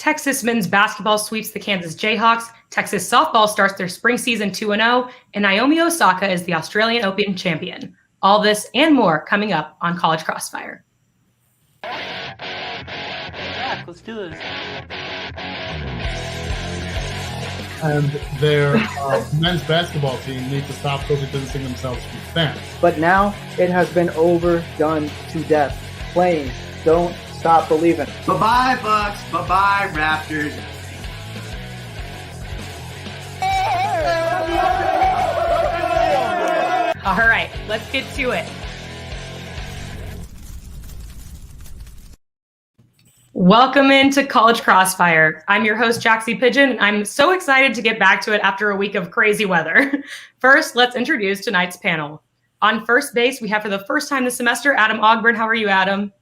Texas men's basketball sweeps the Kansas Jayhawks. Texas softball starts their spring season 2-0. And Naomi Osaka is the Australian Open champion. All this and more coming up on College Crossfire. Yeah, let's do this. And their men's basketball team need to stop social distancing themselves from fans. But now it has been overdone to death. Playing, don't stop believing. Bye-bye, Bucks. Bye-bye, Raptors. All right, let's get to it. Welcome into College Crossfire. I'm your host, Jaxie Pidgeon, and I'm so excited to get back to it after a week of crazy weather. First, let's introduce tonight's panel. On first base, we have for the first time this semester, Adam Ogburn. How are you, Adam?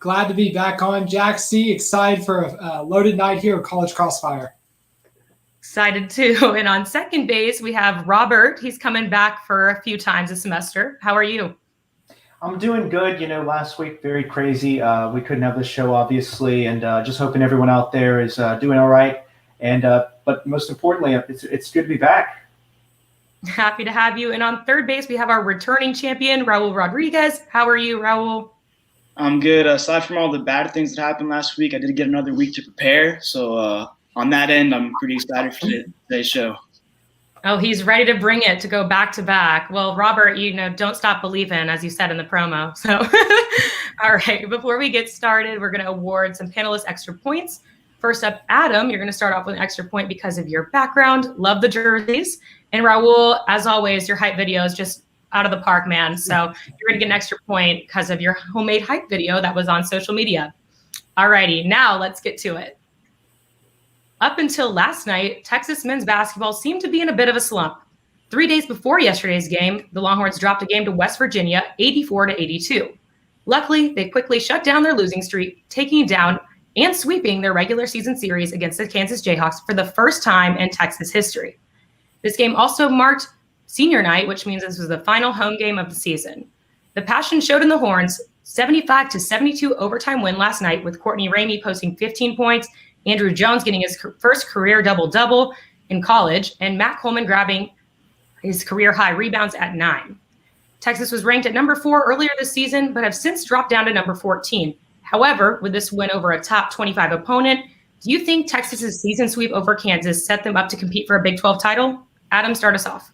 Glad to be back on, Jaxie. Excited for a loaded night here at College Crossfire. Excited too. And on second base, we have Robert. He's coming back for a few times this semester. How are you? I'm doing good. You know, last week, very crazy. We couldn't have the show, obviously, and just hoping everyone out there is doing all right. And but most importantly, it's good to be back. Happy to have you. And on third base, we have our returning champion, Raul Rodriguez. How are you, Raul? I'm good. Aside from all the bad things that happened last week, I did get another week to prepare. So on that end, I'm pretty excited for today's show. Oh, he's ready to bring it to go back to back. Well, Robert, don't stop believing, as you said in the promo. So, all right, before we get started, we're going to award some panelists extra points. First up, Adam, you're going to start off with an extra point because of your background. Love the jerseys. And Raul, as always, your hype video is just out of the park, man. So you're going to get an extra point because of your homemade hype video that was on social media. All righty, now let's get to it. Up until last night, Texas men's basketball seemed to be in a bit of a slump. 3 days before yesterday's game, the Longhorns dropped a game to West Virginia, 84-82. Luckily, they quickly shut down their losing streak, taking down and sweeping their regular season series against the Kansas Jayhawks for the first time in Texas history. This game also marked senior night, which means this was the final home game of the season. The passion showed in the Horns' 75-72 overtime win last night, with Courtney Ramey posting 15 points, Andrew Jones getting his first career double-double in college, and Matt Coleman grabbing his career-high rebounds at 9. Texas was ranked at number 4 earlier this season, but have since dropped down to number 14. However, with this win over a top 25 opponent, do you think Texas's season sweep over Kansas set them up to compete for a Big 12 title? Adam, start us off.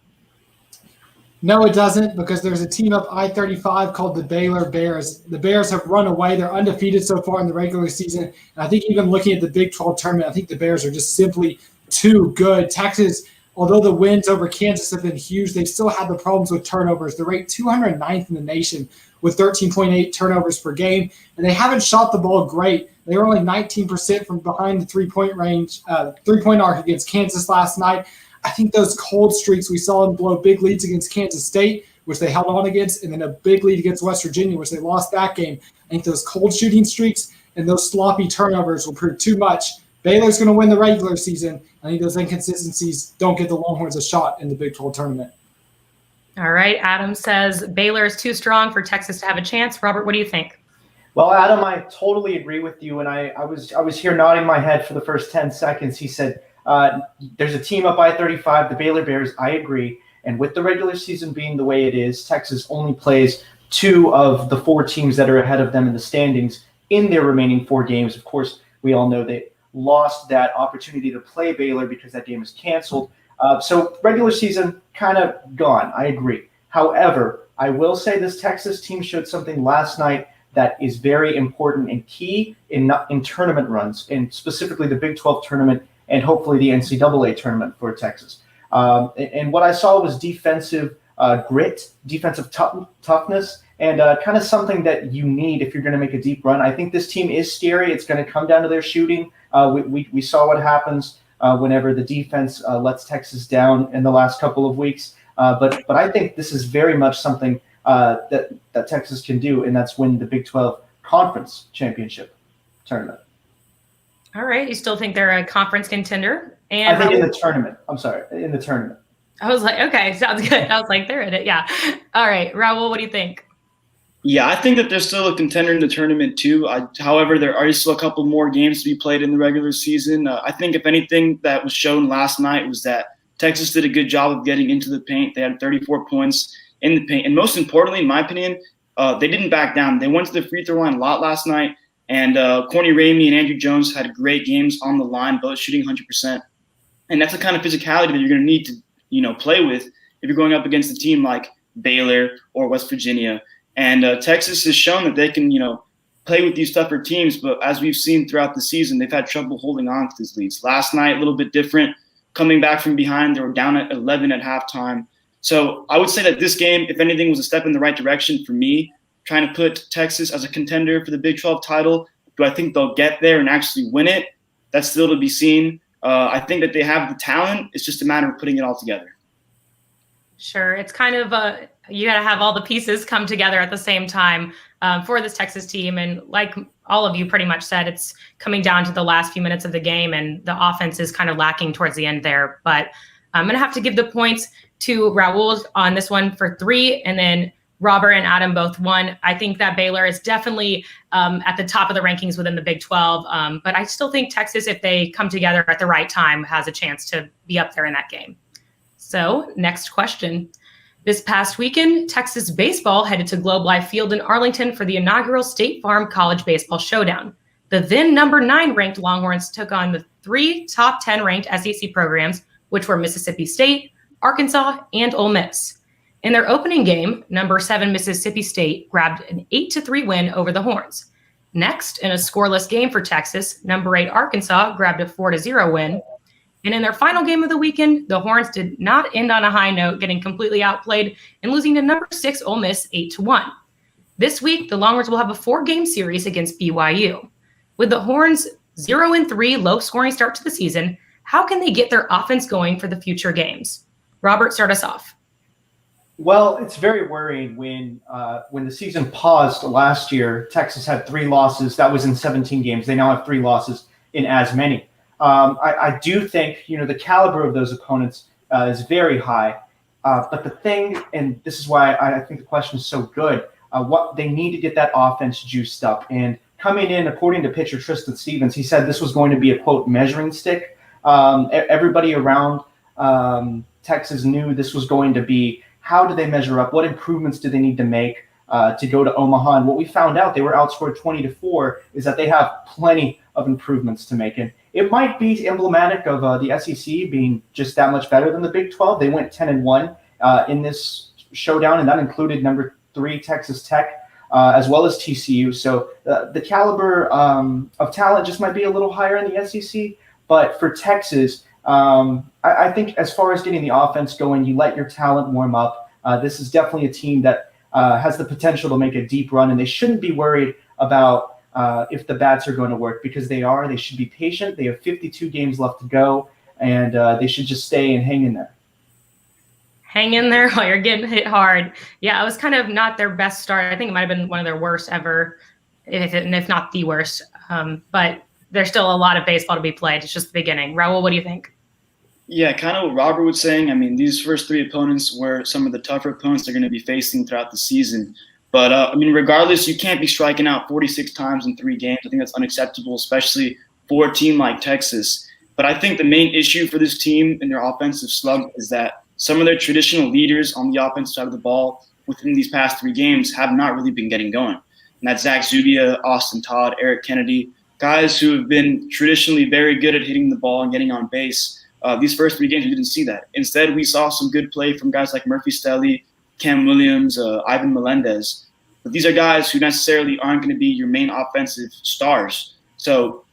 No, it doesn't, because there's a team up I-35 called the Baylor Bears. The Bears have run away. They're undefeated so far in the regular season. And I think even looking at the Big 12 tournament, I think the Bears are just simply too good. Texas, although the wins over Kansas have been huge, they still have the problems with turnovers. They're ranked 209th in the nation with 13.8 turnovers per game, and they haven't shot the ball great. They were only 19% from behind the three-point range, three-point arc against Kansas last night. I think those cold streaks we saw them blow big leads against Kansas State, which they held on against, and then a big lead against West Virginia, which they lost that game. I think those cold shooting streaks and those sloppy turnovers will prove too much. Baylor's going to win the regular season. I think those inconsistencies don't get the Longhorns a shot in the Big 12 tournament. All right, Adam says Baylor is too strong for Texas to have a chance. Robert, what do you think? Well, Adam, I totally agree with you, and I was here nodding my head for the first 10 seconds. He said, there's a team up I-35, the Baylor Bears. I agree. And with the regular season being the way it is, Texas only plays 2 of the 4 teams that are ahead of them in the standings in their remaining 4 games. Of course, we all know they lost that opportunity to play Baylor because that game was canceled. So regular season kind of gone. I agree. However, I will say this Texas team showed something last night that is very important and key in tournament runs, and specifically the Big 12 tournament and hopefully the NCAA tournament for Texas. And what I saw was defensive grit, defensive toughness, and kind of something that you need if you're going to make a deep run. I think this team is scary. It's going to come down to their shooting. We saw what happens whenever the defense lets Texas down in the last couple of weeks. But I think this is very much something that Texas can do, and that's win the Big 12 Conference Championship tournament. All right. You still think they're a conference contender? And I think in the tournament. I'm sorry, in the tournament. I was like, okay, sounds good. I was like, they're in it. Yeah. All right. Raul, what do you think? Yeah, I think that they're still a contender in the tournament too. However, there are still a couple more games to be played in the regular season. I think if anything that was shown last night was that Texas did a good job of getting into the paint. They had 34 points in the paint. And most importantly, in my opinion, they didn't back down. They went to the free throw line a lot last night. And Corny Ramey and Andrew Jones had great games on the line, both shooting 100%. And that's the kind of physicality that you're going to need to, play with if you're going up against a team like Baylor or West Virginia. And Texas has shown that they can, play with these tougher teams. But as we've seen throughout the season, they've had trouble holding on to these leads. Last night, a little bit different. Coming back from behind, they were down at 11 at halftime. So I would say that this game, if anything, was a step in the right direction for me, trying to put Texas as a contender for the Big 12 title. Do I think they'll get there and actually win it? That's still to be seen. I think that they have the talent. It's just a matter of putting it all together. Sure. It's kind of you got to have all the pieces come together at the same time for this Texas team. And like all of you pretty much said, it's coming down to the last few minutes of the game, and the offense is kind of lacking towards the end there. But I'm going to have to give the points to Raul on this one for 3, and then Robert and Adam both 1. I think that Baylor is definitely at the top of the rankings within the Big 12. But I still think Texas, if they come together at the right time, has a chance to be up there in that game. So next question. This past weekend, Texas baseball headed to Globe Life Field in Arlington for the inaugural State Farm College Baseball Showdown. The then number 9 ranked Longhorns took on the 3 top 10 ranked SEC programs, which were Mississippi State, Arkansas, and Ole Miss. In their opening game, number 7 Mississippi State grabbed an 8-3 win over the Horns. Next, in a scoreless game for Texas, number 8 Arkansas grabbed a 4-0 win. And in their final game of the weekend, the Horns did not end on a high note, getting completely outplayed and losing to number 6 Ole Miss 8-1. This week, the Longhorns will have a 4-game series against BYU. With the Horns' 0-3 low-scoring start to the season, how can they get their offense going for the future games? Robert, start us off. Well, it's very worrying when the season paused last year. Texas had 3 losses. That was in 17 games. They now have 3 losses in as many. I do think, the caliber of those opponents is very high. But the thing, and this is why I think the question is so good, what they need to get that offense juiced up. And coming in, according to pitcher Tristan Stevens, he said this was going to be a, quote, measuring stick. Everybody around Texas knew this was going to be, how do they measure up? What improvements do they need to make to go to Omaha? And what we found out, they were outscored 20-4, is that they have plenty of improvements to make. And it might be emblematic of the SEC being just that much better than the Big 12. They went 10-1 in this showdown, and that included number 3 Texas Tech, as well as TCU. So the caliber of talent just might be a little higher in the SEC. But for Texas, I think as far as getting the offense going, you let your talent warm up. This is definitely a team that has the potential to make a deep run, and they shouldn't be worried about if the bats are going to work, because they are. They should be patient. They have 52 games left to go, and they should just stay and hang in there. Hang in there while you're getting hit hard. Yeah, it was kind of not their best start. I think it might have been one of their worst ever, if not the worst. But there's still a lot of baseball to be played. It's just the beginning. Raul, what do you think? Yeah, kind of what Robert was saying. I mean, these first 3 opponents were some of the tougher opponents they're going to be facing throughout the season. But, regardless, you can't be striking out 46 times in 3 games. I think that's unacceptable, especially for a team like Texas. But I think the main issue for this team in their offensive slump is that some of their traditional leaders on the offensive side of the ball within these past 3 games have not really been getting going. And that's Zach Zudia, Austin Todd, Eric Kennedy, guys who have been traditionally very good at hitting the ball and getting on base. These first 3 games, we didn't see that. Instead, we saw some good play from guys like Murphy Stelly, Cam Williams, Ivan Melendez. But these are guys who necessarily aren't going to be your main offensive stars. So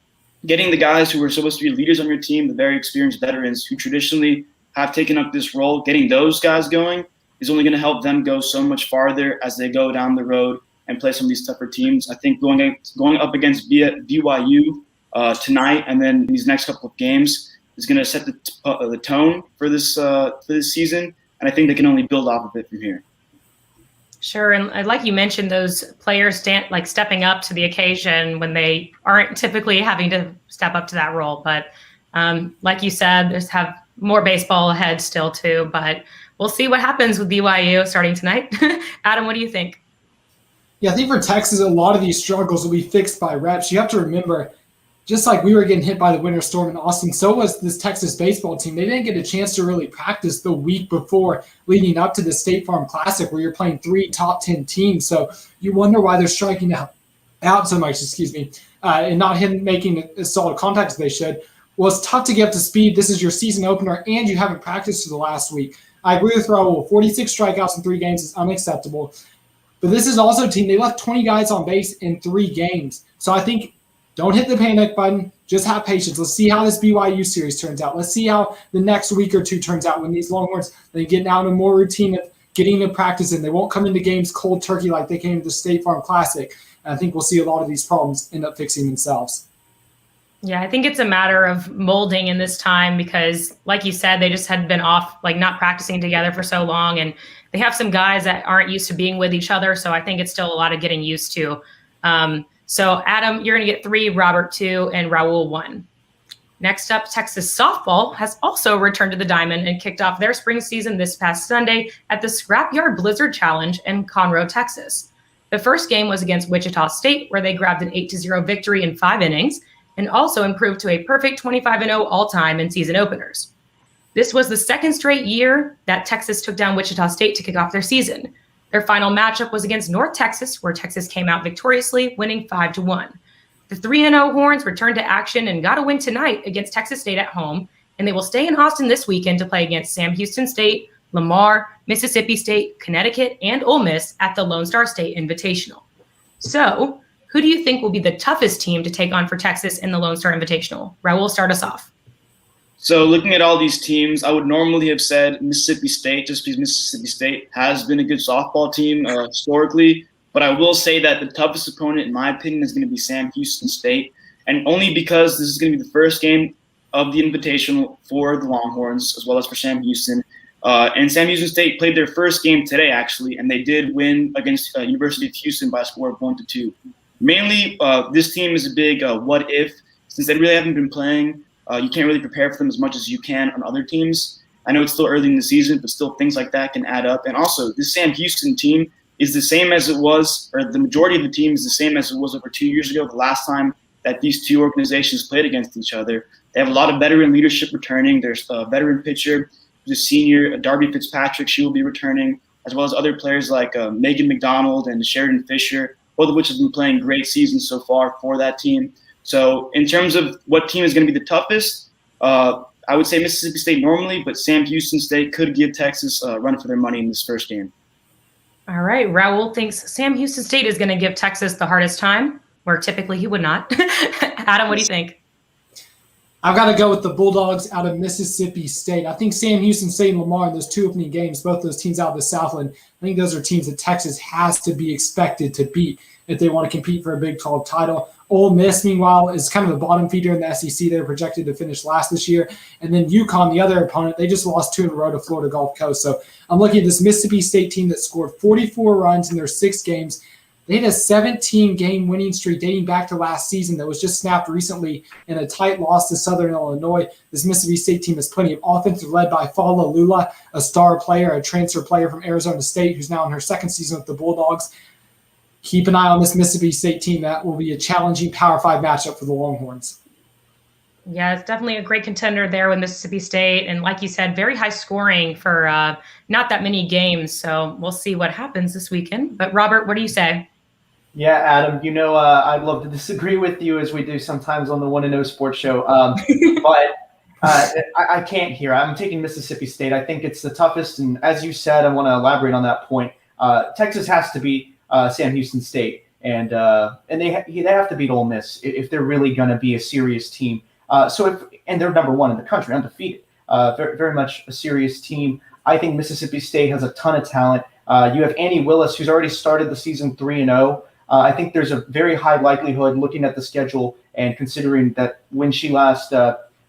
getting the guys who are supposed to be leaders on your team, the very experienced veterans who traditionally have taken up this role, getting those guys going is only going to help them go so much farther as they go down the road and play some of these tougher teams. I think going up against BYU tonight and then these next couple of games is going to set the tone for this season, and I think they can only build off of it from here. Sure, and like you mentioned, those players stepping up to the occasion when they aren't typically having to step up to that role. But like you said, there's have more baseball ahead still too. But we'll see what happens with BYU starting tonight. Adam, what do you think? Yeah, I think for Texas, a lot of these struggles will be fixed by reps. You have to remember, just like we were getting hit by the winter storm in Austin, so was this Texas baseball team. They didn't get a chance to really practice the week before leading up to the State Farm Classic where you're playing 3 top 10 teams. So you wonder why they're striking out so much, and not making as solid contact as they should. Well, it's tough to get up to speed. This is your season opener, and you haven't practiced for the last week. I agree with Raul. 46 strikeouts in 3 games is unacceptable. But this is also a team, they left 20 guys on base in 3 games. So I think don't hit the panic button. Just have patience. Let's see how this BYU series turns out. Let's see how the next week or 2 turns out when these Longhorns, they get now in a more routine of getting to practice in. They won't come into games cold turkey like they came to the State Farm Classic. And I think we'll see a lot of these problems end up fixing themselves. Yeah, I think it's a matter of molding in this time because, like you said, they just had been off, like not practicing together for so long. And they have some guys that aren't used to being with each other. So I think it's still a lot of getting used to. So Adam, you're going to get 3, Robert 2, and Raul 1. Next up, Texas softball has also returned to the diamond and kicked off their spring season this past Sunday at the Scrapyard Blizzard Challenge in Conroe, Texas. The first game was against Wichita State, where they grabbed an 8-0 victory in 5 innings and also improved to a perfect 25-0 all-time in season openers. This was the 2nd straight year that Texas took down Wichita State to kick off their season. Their final matchup was against North Texas, where Texas came out victoriously, winning 5-1. The 3-0 Horns returned to action and got a win tonight against Texas State at home, and they will stay in Austin this weekend to play against Sam Houston State, Lamar, Mississippi State, Connecticut, and Ole Miss at the Lone Star State Invitational. So, who do you think will be the toughest team to take on for Texas in the Lone Star Invitational? Raul, start us off. So looking at all these teams, I would normally have said Mississippi State, just because Mississippi State has been a good softball team historically. But I will say that the toughest opponent, in my opinion, is going to be Sam Houston State. And only because this is going to be the first game of the Invitational for the Longhorns, as well as for Sam Houston. And Sam Houston State played their first game today, actually, and they did win against University of Houston by a score of 1-2. Mainly, this team is a big what if, since they really haven't been playing. You can't really prepare for them as much as you can on other teams. I know it's still early in the season, but still things like that can add up. And also, this Sam Houston team is the same as it was, or the majority of the team is the same as it was over 2 years ago, the last time that these 2 organizations played against each other. They have a lot of veteran leadership returning. There's a veteran pitcher, the senior Darby Fitzpatrick, she will be returning, as well as other players like Megan McDonald and Sheridan Fisher, both of which have been playing great seasons so far for that team. So in terms of what team is going to be the toughest, I would say Mississippi State normally, but Sam Houston State could give Texas a run for their money in this first game. All right. Raul thinks Sam Houston State is going to give Texas the hardest time, where typically he would not. Adam, what do you think? I've got to go with the Bulldogs out of Mississippi State. I think Sam Houston State and Lamar in those 2 opening games, both those teams out of the Southland, I think those are teams that Texas has to be expected to beat if they want to compete for a Big 12 title. Ole Miss, meanwhile, is kind of a bottom feeder in the SEC. They're projected to finish last this year. And then UConn, the other opponent, they just lost 2 in a row to Florida Gulf Coast. So I'm looking at this Mississippi State team that scored 44 runs in their 6 games. They had a 17-game winning streak dating back to last season that was just snapped recently in a tight loss to Southern Illinois. This Mississippi State team has plenty of offense, led by Fala Lula, a star player, a transfer player from Arizona State, who's now in her 2nd season with the Bulldogs. Keep an eye on this Mississippi State team. That will be a challenging Power 5 matchup for the Longhorns. Yeah, it's definitely a great contender there with Mississippi State. And like you said, very high scoring for not that many games. So we'll see what happens this weekend. But Robert, what do you say? Yeah, Adam, I'd love to disagree with you as we do sometimes on the 1-0 Sports Show. But I can't here. I'm taking Mississippi State. I think it's the toughest. And as you said, I want to elaborate on that point. Texas has to beat Sam Houston State. And they have to beat Ole Miss if they're really going to be a serious team. And they're number 1 in the country, undefeated. Very, very much a serious team. I think Mississippi State has a ton of talent. You have Annie Willis, who's already started the season 3-0. I think there's a very high likelihood, looking at the schedule and considering that when she last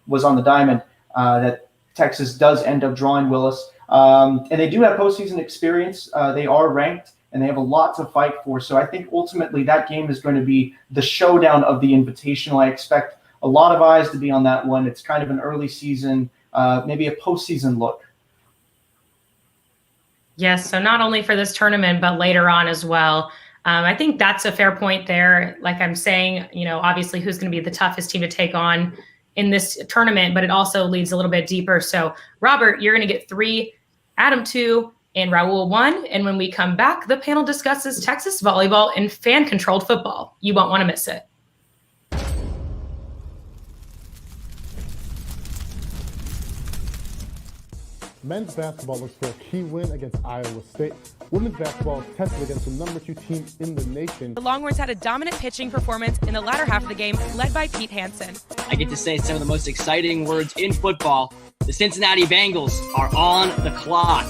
was on the diamond, that Texas does end up drawing Willis. And they do have postseason experience. They are ranked, and they have a lot to fight for. So I think ultimately that game is going to be the showdown of the Invitational. I expect a lot of eyes to be on that one. It's kind of an early season, maybe a postseason look. Yes, so not only for this tournament, but later on as well. I think that's a fair point there. Like I'm saying, obviously who's going to be the toughest team to take on in this tournament, but it also leads a little bit deeper. So Robert, you're going to get 3, Adam 2, and Raul 1. And when we come back, the panel discusses Texas volleyball and fan-controlled football. You won't want to miss it. Men's basketball looks for a key win against Iowa State. Women's basketball is tested against the number 2 team in the nation. The Longhorns had a dominant pitching performance in the latter half of the game, led by Pete Hansen. I get to say some of the most exciting words in football. The Cincinnati Bengals are on the clock.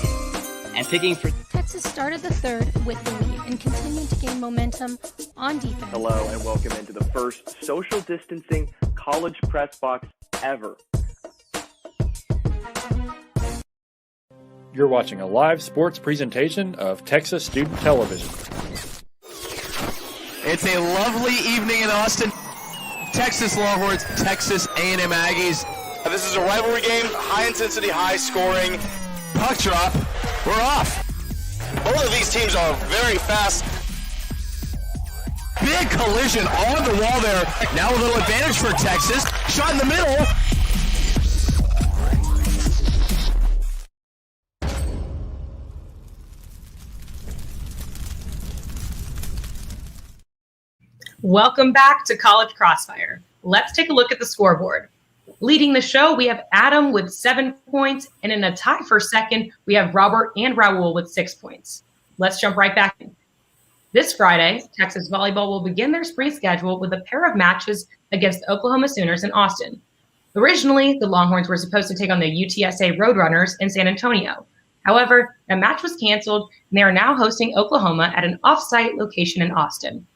And picking for Texas started the third with the lead and continued to gain momentum on defense. Hello and welcome into the first social distancing college press box ever. You're watching a live sports presentation of Texas Student Television. It's a lovely evening in Austin. Texas Longhorns, Texas A&M Aggies. This is a rivalry game, high intensity, high scoring. Puck drop, we're off. Both of these teams are very fast. Big collision on the wall there. Now a little advantage for Texas. Shot in the middle. Welcome back to College Crossfire. Let's take a look at the scoreboard. Leading the show, we have Adam with 7 points, and in a tie for second, we have Robert and Raul with 6 points. Let's jump right back in. This Friday, Texas volleyball will begin their spring schedule with a pair of matches against the Oklahoma Sooners in Austin. Originally, the Longhorns were supposed to take on the UTSA Roadrunners in San Antonio. However, a match was canceled, and they are now hosting Oklahoma at an off-site location in Austin.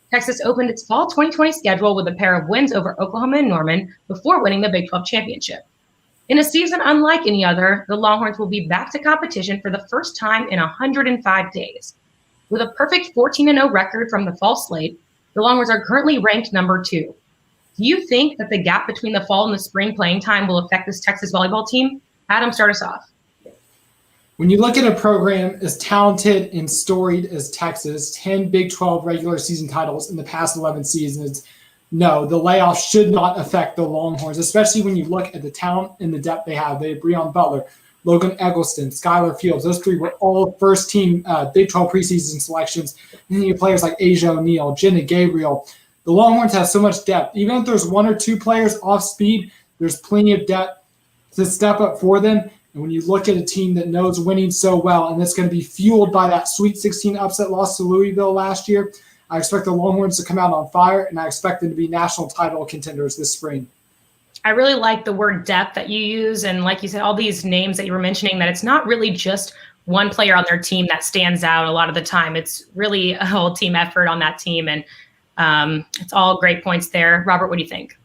Texas opened its fall 2020 schedule with a pair of wins over Oklahoma and Norman before winning the Big 12 championship. In a season unlike any other, the Longhorns will be back to competition for the first time in 105 days. With a perfect 14-0 record from the fall slate, the Longhorns are currently ranked number 2. Do you think that the gap between the fall and the spring playing time will affect this Texas volleyball team? Adam, start us off. When you look at a program as talented and storied as Texas, 10 Big 12 regular season titles in the past 11 seasons, no, the layoff should not affect the Longhorns, especially when you look at the talent and the depth they have. They have Breon Butler, Logan Eggleston, Skylar Fields. Those 3 were all first-team Big 12 preseason selections. And then you have players like Asia O'Neal, Jenna Gabriel. The Longhorns have so much depth. Even if there's 1 or 2 players off speed, there's plenty of depth to step up for them. And when you look at a team that knows winning so well, and it's going to be fueled by that Sweet 16 upset loss to Louisville last year, I expect the Longhorns to come out on fire, and I expect them to be national title contenders this spring. I really like the word depth that you use. And like you said, all these names that you were mentioning, that it's not really just one player on their team that stands out a lot of the time. It's really a whole team effort on that team. And it's all great points there. Robert, what do you think?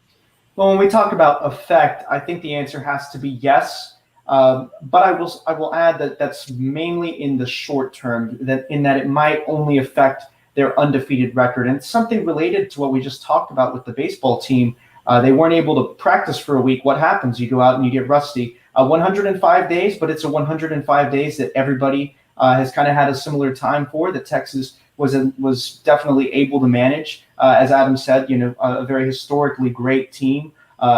Well, when we talk about effect, I think the answer has to be yes. But I will add that that's mainly in the short term, that it might only affect their undefeated record. And it's something related to what we just talked about with the baseball team. They weren't able to practice for a week. What happens? You go out and you get rusty. 105 days, but it's a 105 days that everybody has kind of had a similar time for, that Texas was definitely able to manage. As Adam said, a very historically great team,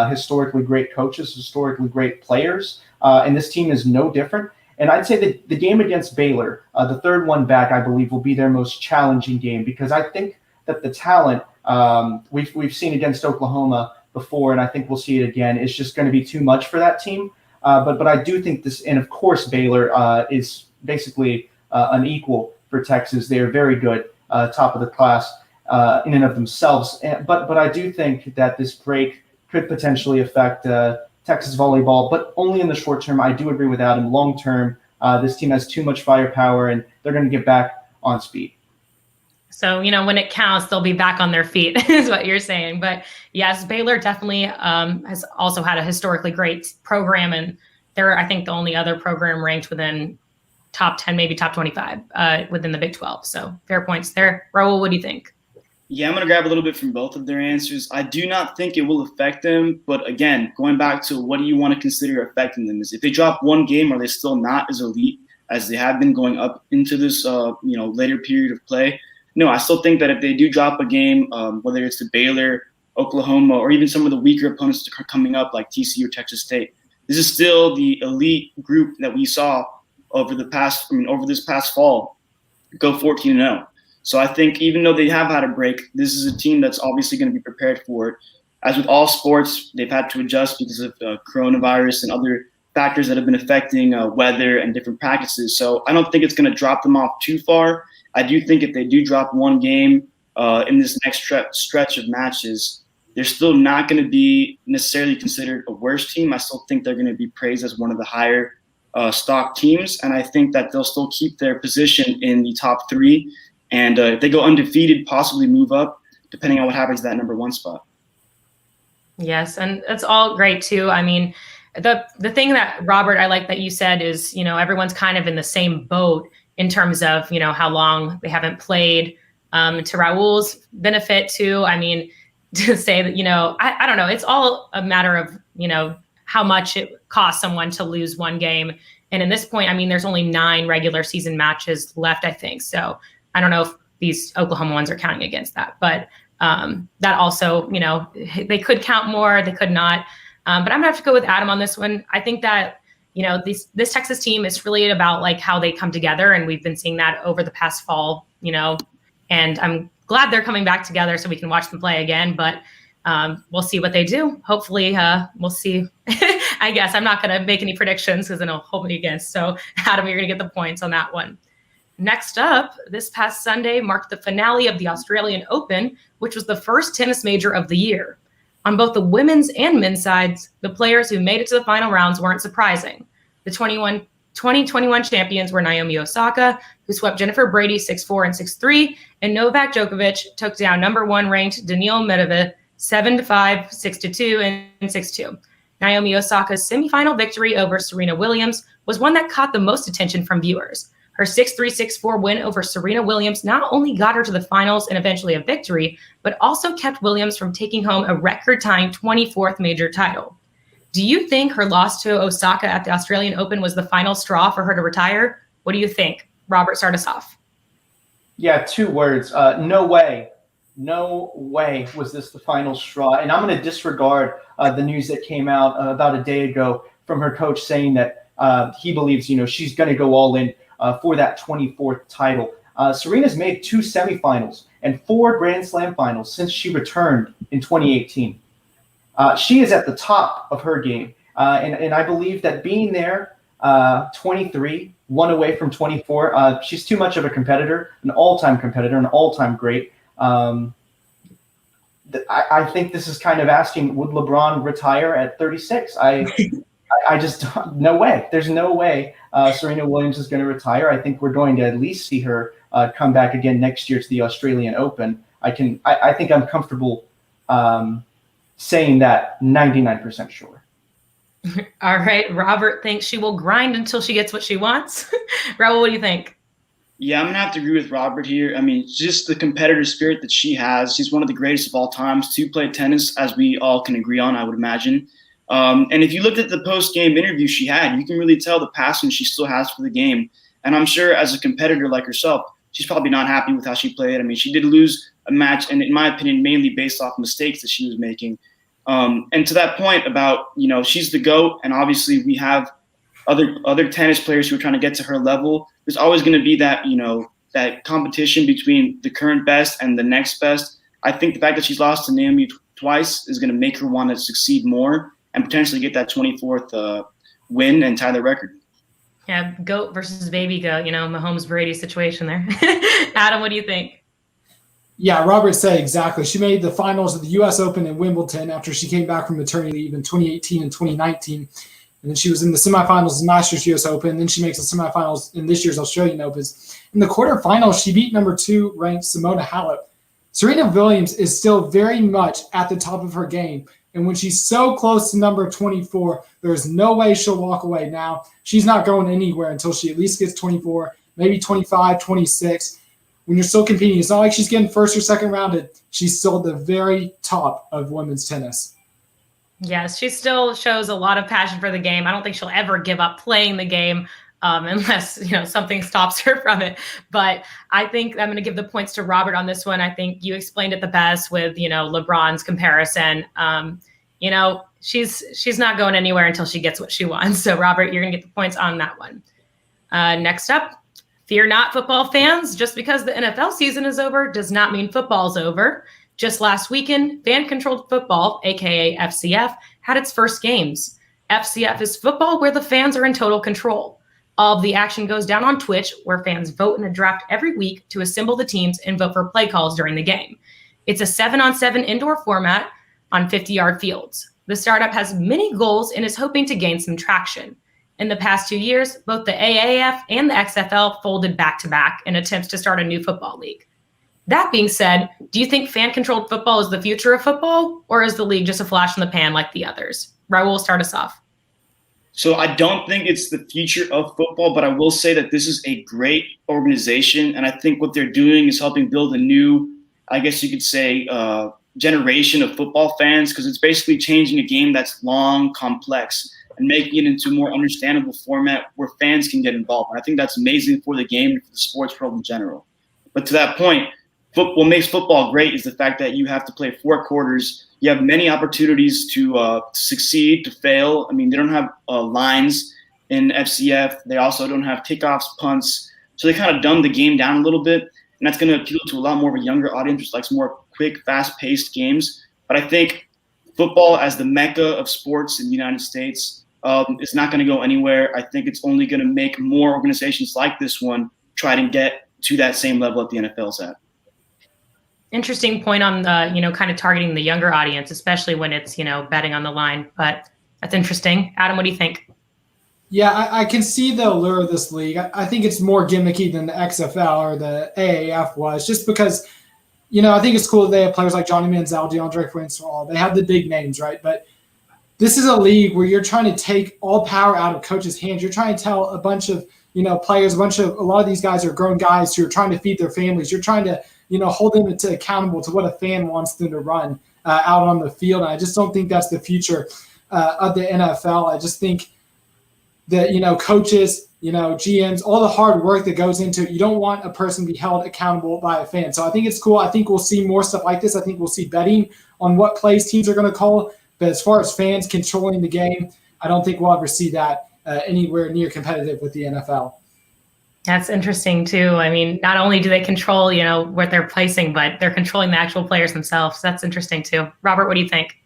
historically great coaches, historically great players. And this team is no different. And I'd say that the game against Baylor, the third one back, I believe, will be their most challenging game, because I think that the talent we've seen against Oklahoma before, and I think we'll see it again, is just going to be too much for that team. But I do think this, and of course Baylor is basically an equal for Texas. They are very good, top of the class in and of themselves. But I do think that this break could potentially affect Texas volleyball, but only in the short term. I do agree with Adam. Long term, this team has too much firepower, and they're going to get back on speed. So, when it counts, they'll be back on their feet is what you're saying. But yes, Baylor definitely has also had a historically great program, and they're, I think, the only other program ranked within top 10, maybe top 25 within the Big 12. So fair points there. Raul, what do you think? Yeah, I'm going to grab a little bit from both of their answers. I do not think it will affect them. But again, going back to what do you want to consider affecting them, is if they drop one game, are they still not as elite as they have been going up into this later period of play? no, I still think that if they do drop a game, whether it's the Baylor, Oklahoma, or even some of the weaker opponents that are coming up like TCU or Texas State, this is still the elite group that we saw over this past fall go 14-0. So I think even though they have had a break, this is a team that's obviously going to be prepared for it. As with all sports, they've had to adjust because of coronavirus and other factors that have been affecting weather and different practices. So I don't think it's going to drop them off too far. I do think if they do drop one game in this next stretch of matches, they're still not going to be necessarily considered a worse team. I still think they're going to be praised as one of the higher stock teams, and I think that they'll still keep their position in the top 3. And if they go undefeated, possibly move up, depending on what happens to that number 1 spot. Yes, and that's all great too. I mean, the thing that, Robert, I like that you said is, everyone's kind of in the same boat in terms of, how long they haven't played. To Raul's benefit too, I mean, to say that, I don't know, it's all a matter of, how much it costs someone to lose one game. And in this point, I mean, there's only 9 regular season matches left, I think. So I don't know if these Oklahoma ones are counting against that, but that also, they could count more, they could not. But I'm gonna have to go with Adam on this one. I think that, this Texas team is really about like how they come together. And we've been seeing that over the past fall, and I'm glad they're coming back together so we can watch them play again. But we'll see what they do. Hopefully we'll see. I guess I'm not going to make any predictions because then it'll hold me against. So Adam, you're going to get the points on that one. Next up, this past Sunday marked the finale of the Australian Open, which was the first tennis major of the year. On both the women's and men's sides, the players who made it to the final rounds weren't surprising. The 2021 champions were Naomi Osaka, who swept Jennifer Brady 6-4 and 6-3, and Novak Djokovic took down number 1 ranked Daniil Medvedev 7-5, 6-2, and 6-2. Naomi Osaka's semifinal victory over Serena Williams was one that caught the most attention from viewers. Her 6-3, 6-4 win over Serena Williams not only got her to the finals and eventually a victory, but also kept Williams from taking home a record-tying 24th major title. Do you think her loss to Osaka at the Australian Open was the final straw for her to retire? What do you think? Robert, start us off. Yeah, 2 words. No way. No way was this the final straw. And I'm going to disregard the news that came out about a day ago from her coach saying that he believes, she's going to go all in for that 24th title. Serena's made 2 semifinals and 4 Grand Slam finals since she returned in 2018. She is at the top of her game. And I believe that being there, 23, 1 away from 24, she's too much of a competitor, an all-time competitor, an all-time great. I think this is kind of asking, would LeBron retire at 36? I just, no way. There's no way Serena Williams is going to retire. I think we're going to at least see her come back again next year to the Australian Open. I think I'm comfortable saying that 99% sure. All right. Robert thinks she will grind until she gets what she wants. Raul, what do you think? Yeah, I'm going to have to agree with Robert here. I mean, just the competitive spirit that she has. She's one of the greatest of all times to play tennis, as we all can agree on, I would imagine. And if you looked at the post-game interview she had, you can really tell the passion she still has for the game. And I'm sure as a competitor like herself, she's probably not happy with how she played. I mean, she did lose a match, and in my opinion, mainly based off mistakes that she was making. And to that point about, she's the GOAT, and obviously we have other tennis players who are trying to get to her level. There's always going to be that, that competition between the current best and the next best. I think the fact that she's lost to Naomi twice is going to make her want to succeed more and potentially get that 24th win and tie the record. Yeah, GOAT versus baby GOAT, Mahomes Brady situation there. Adam, what do you think? Yeah, Robert said exactly. She made the finals of the U.S. Open in Wimbledon after she came back from maternity leave in 2018 and 2019. And then she was in the semifinals in last year's U.S. Open. And then she makes the semifinals in this year's Australian Opens. In the quarterfinals, she beat number 2 ranked Simona Halep. Serena Williams is still very much at the top of her game. And when she's so close to number 24, there's no way she'll walk away now. She's not going anywhere until she at least gets 24, maybe 25, 26. When you're still competing, it's not like she's getting first or second rounded. She's still at the very top of women's tennis. Yes, she still shows a lot of passion for the game. I don't think she'll ever give up playing the game. unless something stops her from it. But I think I'm going to give the points to Robert on this one. I think you explained it the best with LeBron's comparison. She's not going anywhere until she gets what she wants. So Robert, you're going to get the points on that one. Next up, fear not, football fans. Just because the NFL season is over does not mean football's over. Just last weekend, fan-controlled football, aka FCF, had its first games. FCF is football where the fans are in total control. All of the action goes down on Twitch, where fans vote in a draft every week to assemble the teams and vote for play calls during the game. It's a 7-on-7 indoor format on 50-yard fields. The startup has many goals and is hoping to gain some traction. In the past 2 years, both the AAF and the XFL folded back-to-back in attempts to start a new football league. That being said, do you think fan-controlled football is the future of football, or is the league just a flash in the pan like the others? Raul, start us off. So I don't think it's the future of football, but I will say that this is a great organization, and I think what they're doing is helping build a new, I guess you could say, generation of football fans, because it's basically changing a game that's long, complex, and making it into a more understandable format where fans can get involved. And I think that's amazing for the game and for the sports world in general. But to that point, what makes football great is the fact that you have to play 4 quarters. You have many opportunities to succeed, to fail. I mean, they don't have lines in FCF. They also don't have kickoffs, punts. So they kind of dumb the game down a little bit. And that's going to appeal to a lot more of a younger audience, which likes more quick, fast-paced games. But I think football as the mecca of sports in the United States is not going to go anywhere. I think it's only going to make more organizations like this one try to get to that same level that the NFL's at. Interesting point on the, kind of targeting the younger audience, especially when it's, betting on the line. But that's interesting. Adam, what do you think? Yeah, I can see the allure of this league. I think it's more gimmicky than the XFL or the AAF was, just because, I think it's cool that they have players like Johnny Manziel, DeAndre Prince, they have the big names, right? But this is a league where you're trying to take all power out of coaches' hands. You're trying to tell a bunch of, players, a lot of these guys are grown guys who are trying to feed their families. You're trying to, hold them accountable to what a fan wants them to run out on the field. And I just don't think that's the future of the NFL. I just think that, coaches, GMs, all the hard work that goes into it, you don't want a person to be held accountable by a fan. So I think it's cool. I think we'll see more stuff like this. I think we'll see betting on what plays teams are going to call. But as far as fans controlling the game, I don't think we'll ever see that anywhere near competitive with the NFL. That's interesting too. I mean, not only do they control, what they're placing, but they're controlling the actual players themselves. That's interesting too. Robert, what do you think?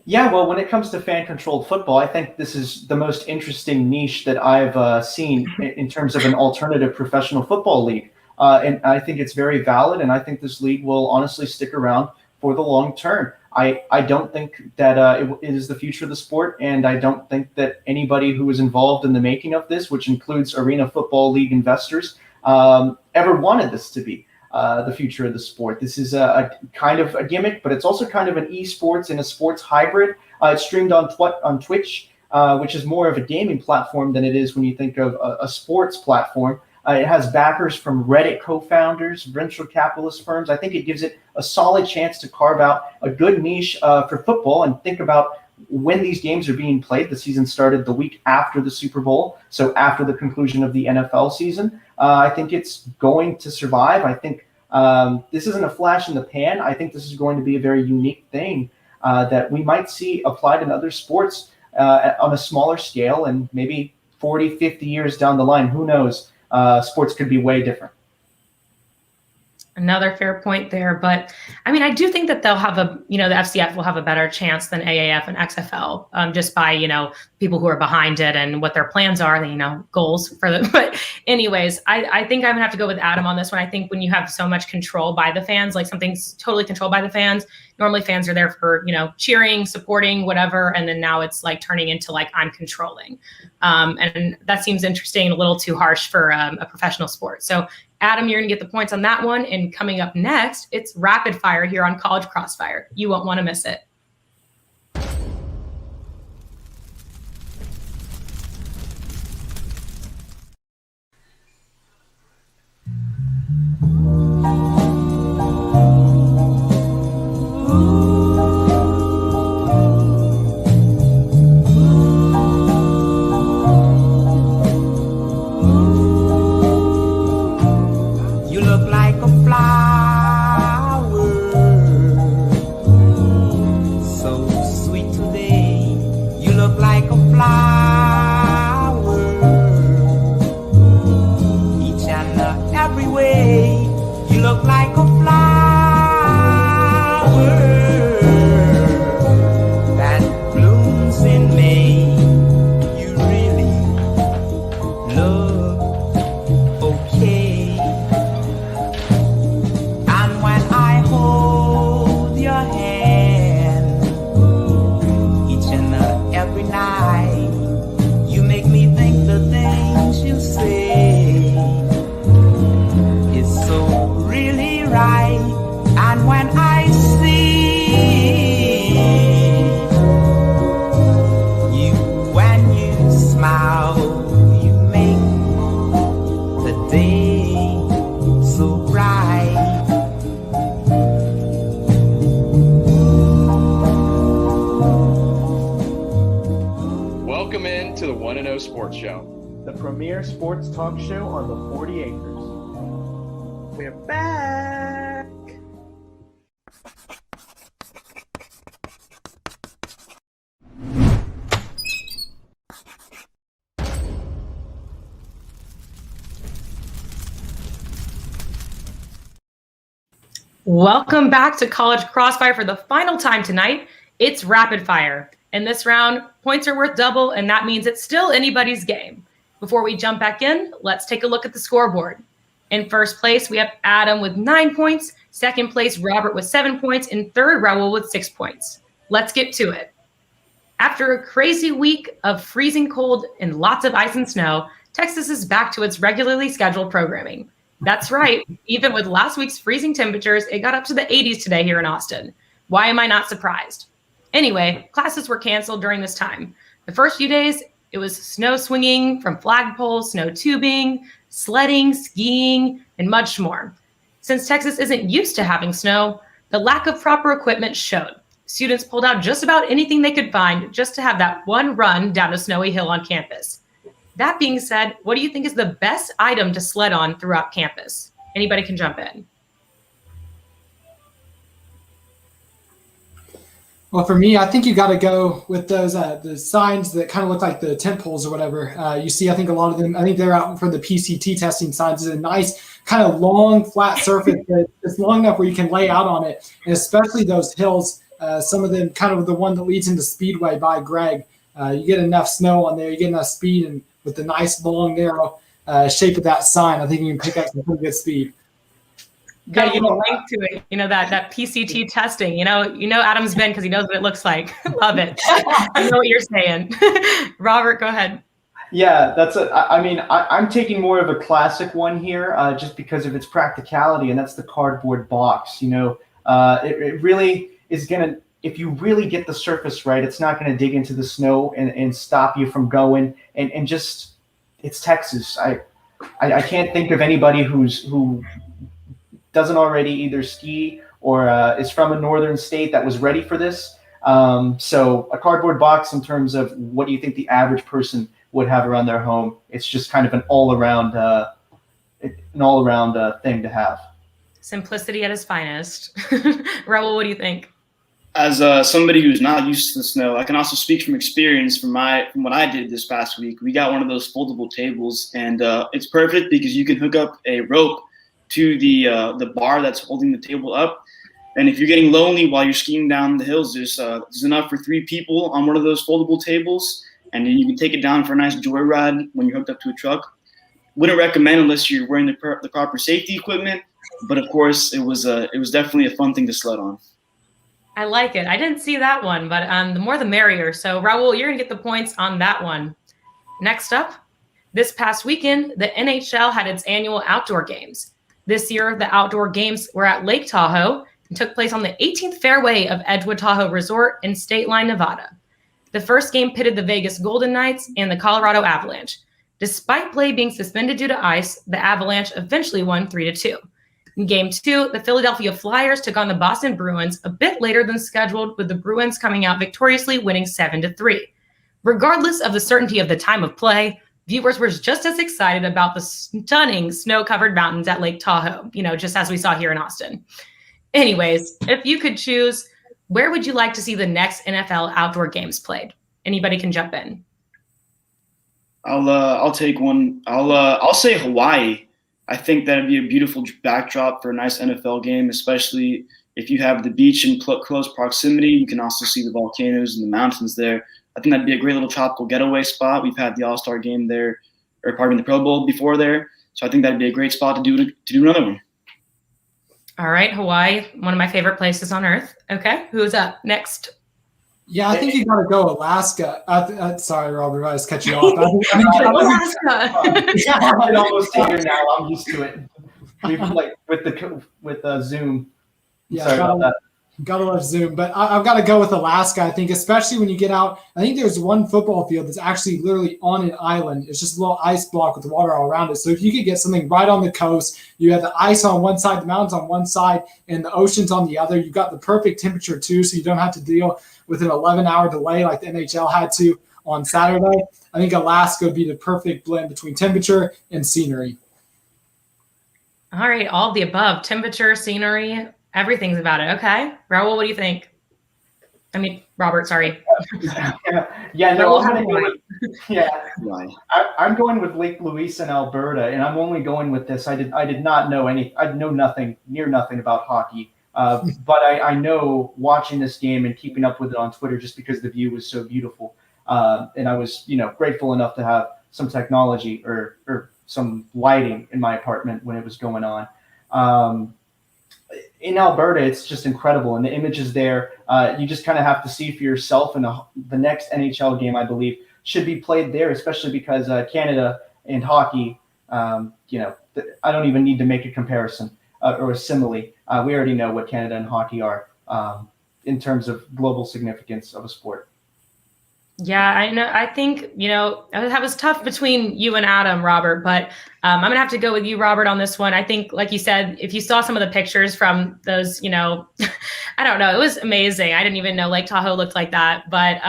Yeah, well, when it comes to fan-controlled football, I think this is the most interesting niche that I've seen in terms of an alternative professional football league. And I think it's very valid, and I think this league will honestly stick around for the long term. I don't think that it is the future of the sport, and I don't think that anybody who was involved in the making of this, which includes Arena Football League investors, ever wanted this to be the future of the sport. This is a kind of a gimmick, but it's also kind of an esports and a sports hybrid. It's streamed on Twitch, which is more of a gaming platform than it is when you think of a sports platform. It has backers from Reddit co-founders, venture capitalist firms. I think it gives it a solid chance to carve out a good niche for football. And think about when these games are being played. The season started the week after the Super Bowl, so after the conclusion of the NFL season. I think it's going to survive. I think this isn't a flash in the pan. I think this is going to be a very unique thing that we might see applied in other sports on a smaller scale, and maybe 40, 50 years down the line, who knows? Sports could be way different. Another fair point there. But I mean, I do think that they'll have the FCF will have a better chance than AAF and XFL just by, people who are behind it and what their plans are, goals for them. But anyways, I think I'm gonna have to go with Adam on this one. I think when you have so much control by the fans, like something's totally controlled by the fans, normally fans are there for, cheering, supporting, whatever. And then now it's like turning into like, I'm controlling. And that seems interesting, a little too harsh for a professional sport. So Adam, you're going to get the points on that one. And coming up next, it's rapid fire here on College Crossfire. You won't want to miss it. like a flower that blooms in May. You really look okay. And when I hold your hand each and every night, you make me think the things you say is so really right. And when I see you, when you smile, you make the day so bright. Welcome in to the 1-0 Sports Show. The premier sports talk show on the 40 acres. We're back. Welcome back to College Crossfire for the final time tonight. It's rapid fire. In this round, points are worth double, and that means it's still anybody's game. Before we jump back in, let's take a look at the scoreboard. In first place, we have Adam with 9 points. Second place, Robert with 7 points. And third, Raul with 6 points. Let's get to it. After a crazy week of freezing cold and lots of ice and snow, Texas is back to its regularly scheduled programming. That's right. Even with last week's freezing temperatures, it got up to the 80s today here in Austin. Why am I not surprised? Anyway, classes were canceled during this time. The first few days, it was snow swinging from flagpoles, snow tubing, sledding, skiing, and much more. Since Texas isn't used to having snow, the lack of proper equipment showed. Students pulled out just about anything they could find just to have that one run down a snowy hill on campus. That being said, what do you think is the best item to sled on throughout campus? Anybody can jump in. Well, for me, I think you got to go with those the signs that kind of look like the tent poles or whatever. You see, I think a lot of them, I think they're out for the PCT testing signs. It's a nice kind of long, flat surface that's long enough where you can lay out on it. And especially those hills, some of them kind of the one that leads into Speedway by Greg. You get enough snow on there, you get enough speed, and with the nice, long, narrow shape of that sign, I think you can pick up some pretty good speed. Yeah, you know, link to it. You know that PCT testing. You know Adam's been because he knows what it looks like. Love it. I know what you're saying. Robert, go ahead. Yeah, I'm taking more of a classic one here, just because of its practicality, and that's the cardboard box. You know, it really is gonna. If you really get the surface right, it's not gonna dig into the snow and stop you from going. And just, it's Texas. I can't think of anybody who doesn't already either ski or is from a northern state that was ready for this. So a cardboard box, in terms of what do you think the average person would have around their home, it's just kind of an all-around thing to have. Simplicity at its finest. Raul, what do you think? As somebody who's not used to the snow, I can also speak from experience from what I did this past week. We got one of those foldable tables, and it's perfect because you can hook up a rope to the bar that's holding the table up. And if you're getting lonely while you're skiing down the hills, there's enough for 3 people on one of those foldable tables, and then you can take it down for a nice joyride when you're hooked up to a truck. Wouldn't recommend unless you're wearing the proper safety equipment, but of course it was definitely a fun thing to sled on. I like it. I didn't see that one, but the more the merrier. So Raul, you're gonna get the points on that one. Next up, this past weekend, the NHL had its annual outdoor games. This year, the outdoor games were at Lake Tahoe and took place on the 18th fairway of Edgewood Tahoe Resort in State Line, Nevada. The first game pitted the Vegas Golden Knights and the Colorado Avalanche. Despite play being suspended due to ice, the Avalanche eventually won 3-2. In Game 2, the Philadelphia Flyers took on the Boston Bruins a bit later than scheduled, with the Bruins coming out victoriously, winning 7-3. Regardless of the certainty of the time of play, viewers were just as excited about the stunning snow-covered mountains at Lake Tahoe, just as we saw here in Austin. Anyways, if you could choose, where would you like to see the next NFL outdoor games played? Anybody can jump in. I'll take one. I'll say Hawaii. I think that'd be a beautiful backdrop for a nice NFL game, especially if you have the beach in close proximity. You can also see the volcanoes and the mountains there. I think that'd be a great little tropical getaway spot. We've had the All-Star game there, or pardon me, the Pro Bowl before there. So I think that'd be a great spot to do another one. All right, Hawaii, one of my favorite places on earth. Okay, who's up next? Yeah, I think you got to go Alaska. Sorry, Robert, I just cut you off. Alaska. I can almost hear now. I'm used to it. We've like with Zoom. Yeah, Sorry about that. Gotta love Zoom, but I've got to go with Alaska. I think, especially when you get out. I think there's one football field that's actually literally on an island. It's just a little ice block with water all around it. So if you could get something right on the coast, you have the ice on one side, the mountains on one side, and the oceans on the other. You've got the perfect temperature too, so you don't have to deal with an 11-hour delay like the NHL had to on Saturday. I think Alaska would be the perfect blend between temperature and scenery. All right, all of the above. Temperature, scenery, everything's about it. Okay. Raul, what do you think? I mean, Robert, sorry. Yeah, no, I'm going with Lake Louise in Alberta, and I'm only going with this. I did not know I know nothing about hockey. But I know watching this game and keeping up with it on Twitter just because the view was so beautiful. And I was, grateful enough to have some technology or some lighting in my apartment when it was going on. In Alberta, it's just incredible. And the images there, you just kind of have to see for yourself. And the next NHL game, I believe, should be played there, especially because Canada and hockey, I don't even need to make a comparison or a simile. We already know what Canada and hockey are in terms of global significance of a sport. Yeah, I know. I think, that was tough between you and Adam, Robert, but I'm going to have to go with you, Robert, on this one. I think, like you said, if you saw some of the pictures from those, I don't know, it was amazing. I didn't even know Lake Tahoe looked like that. But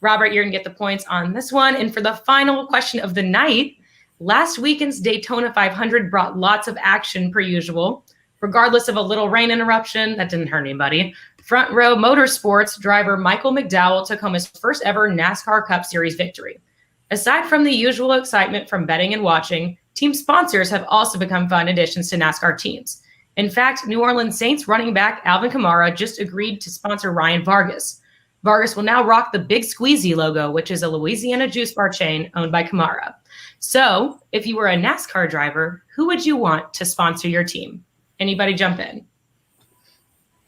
Robert, you're going to get the points on this one. And for the final question of the night, last weekend's Daytona 500 brought lots of action per usual. Regardless of a little rain interruption, that didn't hurt anybody. Front Row Motorsports driver Michael McDowell took home his first ever NASCAR Cup Series victory. Aside from the usual excitement from betting and watching, team sponsors have also become fun additions to NASCAR teams. In fact, New Orleans Saints running back Alvin Kamara just agreed to sponsor Ryan Vargas. Vargas will now rock the Big Squeezy logo, which is a Louisiana juice bar chain owned by Kamara. So, if you were a NASCAR driver, who would you want to sponsor your team? Anybody jump in?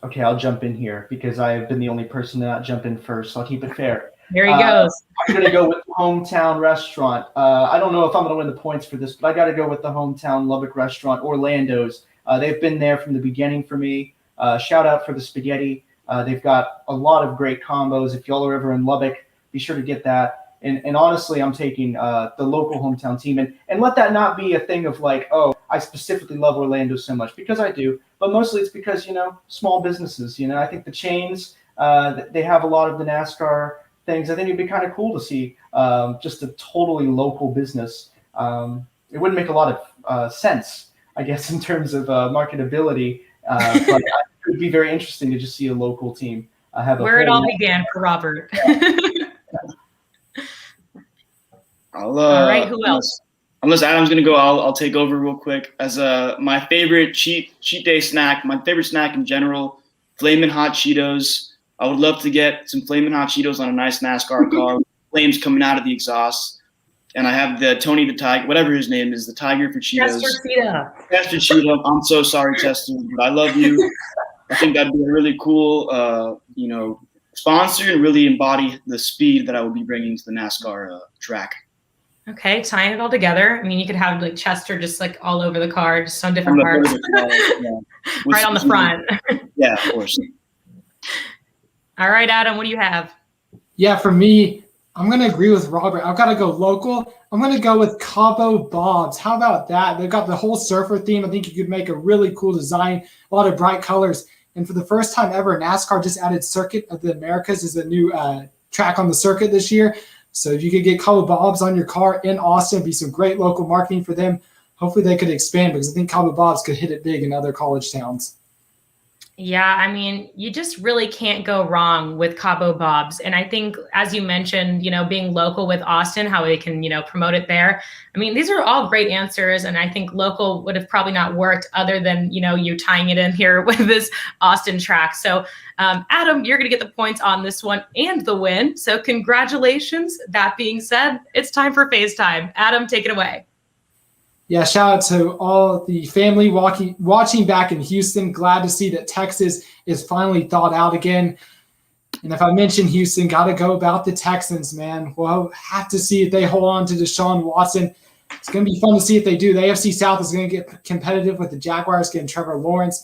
Okay, I'll jump in here because I have been the only person to not jump in first, so I'll keep it fair. There he goes. I'm going to go with the hometown restaurant. I don't know if I'm going to win the points for this, but I got to go with the hometown Lubbock restaurant, Orlando's. They've been there from the beginning for me. Shout out for the spaghetti. They've got a lot of great combos. If y'all are ever in Lubbock, be sure to get that. And honestly, I'm taking the local hometown team. And let that not be a thing of like, oh, I specifically love Orlando so much, because I do. But mostly it's because, small businesses. I think the chains, they have a lot of the NASCAR things. I think it'd be kind of cool to see just a totally local business. It wouldn't make a lot of sense, I guess, in terms of marketability. But it would be very interesting to just see a local team have where it all began for Robert. All right, who else? Unless Adam's gonna go, I'll take over real quick. As my favorite cheat day snack, my favorite snack in general, Flamin' Hot Cheetos. I would love to get some Flamin' Hot Cheetos on a nice NASCAR car, flames coming out of the exhaust. And I have the Tony the Tiger, whatever his name is, the Tiger for Cheetos. Chester Cheetah. I'm so sorry, Chester, but I love you. I think that'd be a really cool, sponsor and really embody the speed that I would be bringing to the NASCAR track. Okay, tying it all together. I mean, you could have like Chester just like all over the car, just on different parts. Right on the front. Yeah, of course. All right, Adam, what do you have? Yeah, for me, I'm going to agree with Robert. I've got to go local. I'm going to go with Cabo Bob's. How about that? They've got the whole surfer theme. I think you could make a really cool design, a lot of bright colors. And for the first time ever, NASCAR just added Circuit of the Americas as a new track on the circuit this year. So if you could get Cabo Bob's on your car in Austin, it'd be some great local marketing for them. Hopefully they could expand, because I think Cabo Bob's could hit it big in other college towns. Yeah, I mean, you just really can't go wrong with Cabo Bob's. And I think, as you mentioned, being local with Austin, how they can, promote it there. I mean, these are all great answers. And I think local would have probably not worked other than, you tying it in here with this Austin track. So, Adam, you're going to get the points on this one and the win. So congratulations. That being said, it's time for FaceTime. Adam, take it away. Yeah, shout out to all the family watching back in Houston. Glad to see that Texas is finally thawed out again. And if I mention Houston, got to go about the Texans, man. We'll have to see if they hold on to Deshaun Watson. It's going to be fun to see if they do. The AFC South is going to get competitive with the Jaguars getting Trevor Lawrence.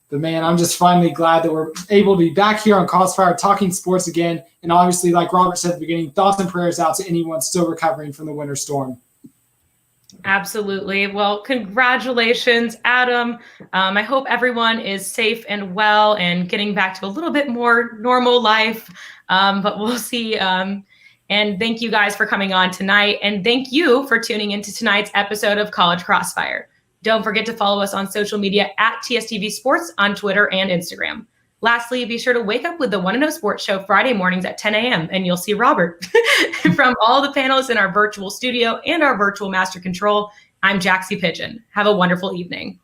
But, man, I'm just finally glad that we're able to be back here on Crossfire talking sports again. And obviously, like Robert said at the beginning, thoughts and prayers out to anyone still recovering from the winter storm. Absolutely. Well, congratulations, Adam. I hope everyone is safe and well and getting back to a little bit more normal life. But we'll see. And thank you guys for coming on tonight. And thank you for tuning into tonight's episode of College Crossfire. Don't forget to follow us on social media at TSTV Sports on Twitter and Instagram. Lastly, be sure to wake up with the Want to Know Sports Show Friday mornings at 10 a.m. and you'll see Robert. From all the panelists in our virtual studio and our virtual master control, I'm Jaxie Pidgeon. Have a wonderful evening.